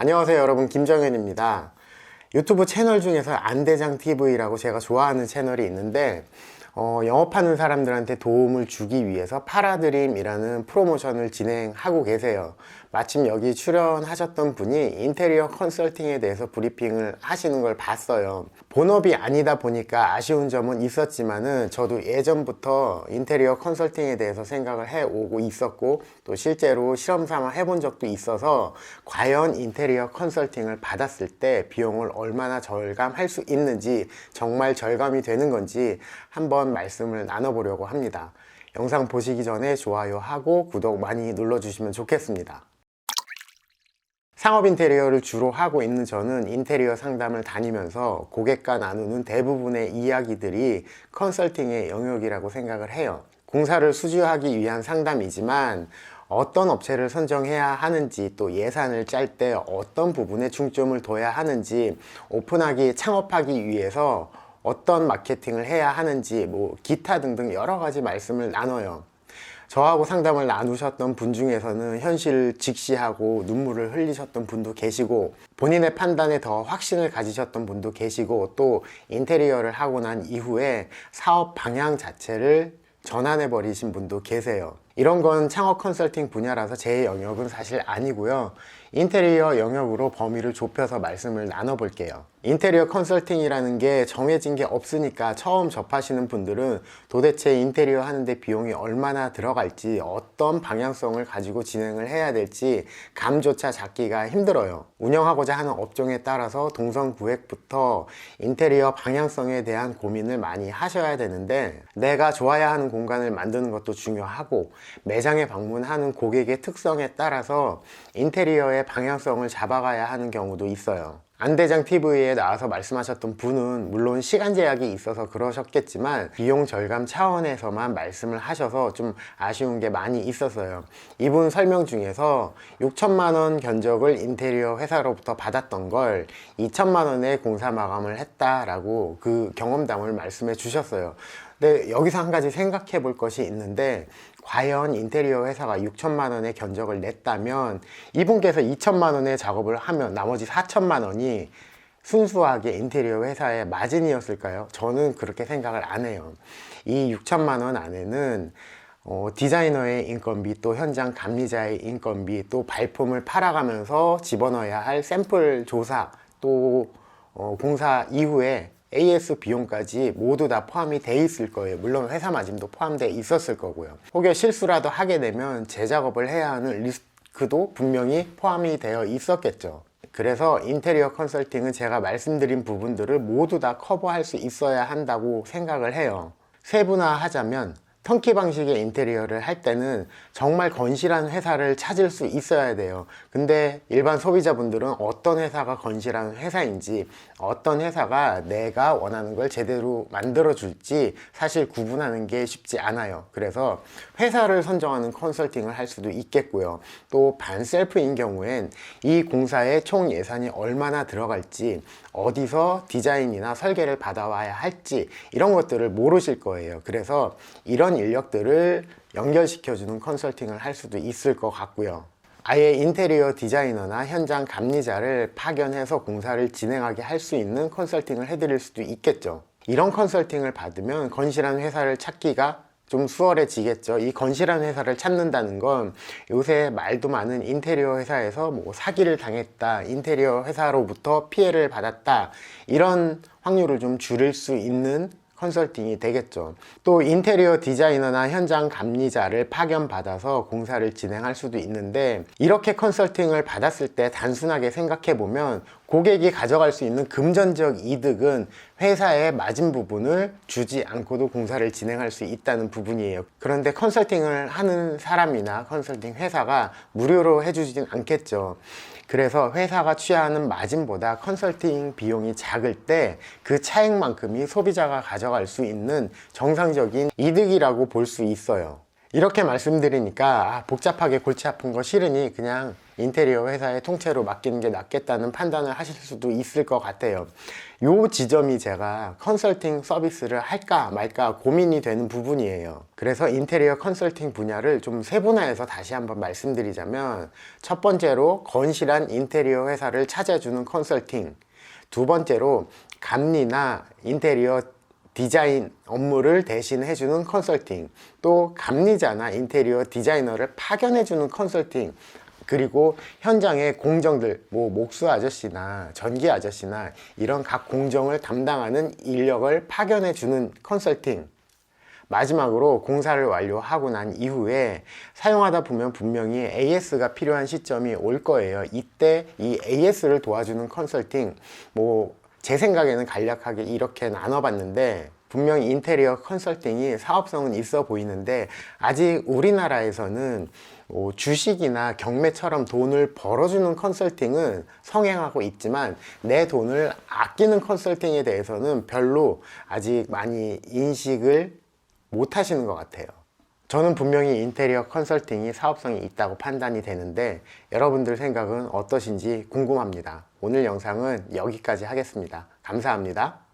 안녕하세요 여러분, 김정현입니다. 유튜브 채널 중에서 안대장TV라고 제가 좋아하는 채널이 있는데 영업하는 사람들한테 도움을 주기 위해서 파라드림이라는 프로모션을 진행하고 계세요. 마침 여기 출연하셨던 분이 인테리어 컨설팅에 대해서 브리핑을 하시는 걸 봤어요. 본업이 아니다 보니까 아쉬운 점은 있었지만은 저도 예전부터 인테리어 컨설팅에 대해서 생각을 해오고 있었고, 또 실제로 실험 삼아 해본 적도 있어서 과연 인테리어 컨설팅을 받았을 때 비용을 얼마나 절감할 수 있는지, 정말 절감이 되는 건지 한번 말씀을 나눠보려고 합니다. 영상 보시기 전에 좋아요하고 구독 많이 눌러주시면 좋겠습니다. 상업 인테리어를 주로 하고 있는 저는 인테리어 상담을 다니면서 고객과 나누는 대부분의 이야기들이 컨설팅의 영역이라고 생각을 해요. 공사를 수주하기 위한 상담이지만 어떤 업체를 선정해야 하는지, 또 예산을 짤 때 어떤 부분에 중점을 둬야 하는지, 오픈하기, 창업하기 위해서 어떤 마케팅을 해야 하는지, 기타 등등 여러 가지 말씀을 나눠요. 저하고 상담을 나누셨던 분 중에서는 현실을 직시하고 눈물을 흘리셨던 분도 계시고, 본인의 판단에 더 확신을 가지셨던 분도 계시고, 또 인테리어를 하고 난 이후에 사업 방향 자체를 전환해 버리신 분도 계세요. 이런 건 창업 컨설팅 분야라서 제 영역은 사실 아니고요. 인테리어 영역으로 범위를 좁혀서 말씀을 나눠볼게요. 인테리어 컨설팅이라는 게 정해진 게 없으니까 처음 접하시는 분들은 도대체 인테리어 하는데 비용이 얼마나 들어갈지, 어떤 방향성을 가지고 진행을 해야 될지 감조차 잡기가 힘들어요. 운영하고자 하는 업종에 따라서 동선구획부터 인테리어 방향성에 대한 고민을 많이 하셔야 되는데, 내가 좋아야 하는 공간을 만드는 것도 중요하고, 매장에 방문하는 고객의 특성에 따라서 인테리어의 방향성을 잡아가야 하는 경우도 있어요. 안대장TV에 나와서 말씀하셨던 분은 물론 시간 제약이 있어서 그러셨겠지만 비용 절감 차원에서만 말씀을 하셔서 좀 아쉬운 게 많이 있었어요. 이분 설명 중에서 6천만 원 견적을 인테리어 회사로부터 받았던 걸 2천만 원에 공사 마감을 했다라고 그 경험담을 말씀해 주셨어요. 근데 여기서 한 가지 생각해 볼 것이 있는데, 과연 인테리어 회사가 6천만 원의 견적을 냈다면 이분께서 2천만 원의 작업을 하면 나머지 4천만 원이 순수하게 인테리어 회사의 마진이었을까요? 저는 그렇게 생각을 안 해요. 이 6천만 원 안에는 디자이너의 인건비, 또 현장 감리자의 인건비, 또 발품을 팔아가면서 집어넣어야 할 샘플 조사, 또 공사 이후에 AS 비용까지 모두 다 포함이 돼 있을 거예요. 물론 회사 마진도 포함되어 있었을 거고요. 혹여 실수라도 하게 되면 재작업을 해야 하는 리스크도 분명히 포함이 되어 있었겠죠. 그래서 인테리어 컨설팅은 제가 말씀드린 부분들을 모두 다 커버할 수 있어야 한다고 생각을 해요. 세분화하자면 턴키 방식의 인테리어를 할 때는 정말 건실한 회사를 찾을 수 있어야 돼요. 근데 일반 소비자분들은 어떤 회사가 건실한 회사인지, 어떤 회사가 내가 원하는 걸 제대로 만들어 줄지 사실 구분하는 게 쉽지 않아요. 그래서 회사를 선정하는 컨설팅을 할 수도 있겠고요. 또 반셀프인 경우엔 이 공사의 총 예산이 얼마나 들어갈지, 어디서 디자인이나 설계를 받아와야 할지, 이런 것들을 모르실 거예요. 그래서 이런 인력들을 연결시켜주는 컨설팅을 할 수도 있을 것 같고요. 아예 인테리어 디자이너나 현장 감리자를 파견해서 공사를 진행하게 할 수 있는 컨설팅을 해드릴 수도 있겠죠. 이런 컨설팅을 받으면 건실한 회사를 찾기가 좀 수월해지겠죠. 이 건실한 회사를 찾는다는 건 요새 말도 많은 인테리어 회사에서 사기를 당했다, 인테리어 회사로부터 피해를 받았다, 이런 확률을 좀 줄일 수 있는 컨설팅이 되겠죠. 또 인테리어 디자이너나 현장 감리자를 파견받아서 공사를 진행할 수도 있는데, 이렇게 컨설팅을 받았을 때 단순하게 생각해 보면 고객이 가져갈 수 있는 금전적 이득은 회사의 마진 부분을 주지 않고도 공사를 진행할 수 있다는 부분이에요. 그런데 컨설팅을 하는 사람이나 컨설팅 회사가 무료로 해주진 않겠죠. 그래서 회사가 취하는 마진보다 컨설팅 비용이 작을 때 그 차액만큼이 소비자가 가져갈 수 있는 정상적인 이득이라고 볼 수 있어요. 이렇게 말씀드리니까 복잡하게 골치 아픈 거 싫으니 그냥 인테리어 회사에 통째로 맡기는 게 낫겠다는 판단을 하실 수도 있을 것 같아요. 요 지점이 제가 컨설팅 서비스를 할까 말까 고민이 되는 부분이에요. 그래서 인테리어 컨설팅 분야를 좀 세분화해서 다시 한번 말씀드리자면, 첫 번째로 건실한 인테리어 회사를 찾아주는 컨설팅, 두 번째로 감리나 인테리어 디자인 업무를 대신 해주는 컨설팅, 또 감리자나 인테리어 디자이너를 파견해주는 컨설팅, 그리고 현장의 공정들, 뭐 목수 아저씨나 전기 아저씨나 이런 각 공정을 담당하는 인력을 파견해주는 컨설팅, 마지막으로 공사를 완료하고 난 이후에 사용하다 보면 분명히 AS가 필요한 시점이 올 거예요. 이때 이 AS를 도와주는 컨설팅, 제 생각에는 간략하게 이렇게 나눠봤는데, 분명히 인테리어 컨설팅이 사업성은 있어 보이는데 아직 우리나라에서는 주식이나 경매처럼 돈을 벌어주는 컨설팅은 성행하고 있지만, 내 돈을 아끼는 컨설팅에 대해서는 별로 아직 많이 인식을 못 하시는 것 같아요. 저는 분명히 인테리어 컨설팅이 사업성이 있다고 판단이 되는데, 여러분들 생각은 어떠신지 궁금합니다. 오늘 영상은 여기까지 하겠습니다. 감사합니다.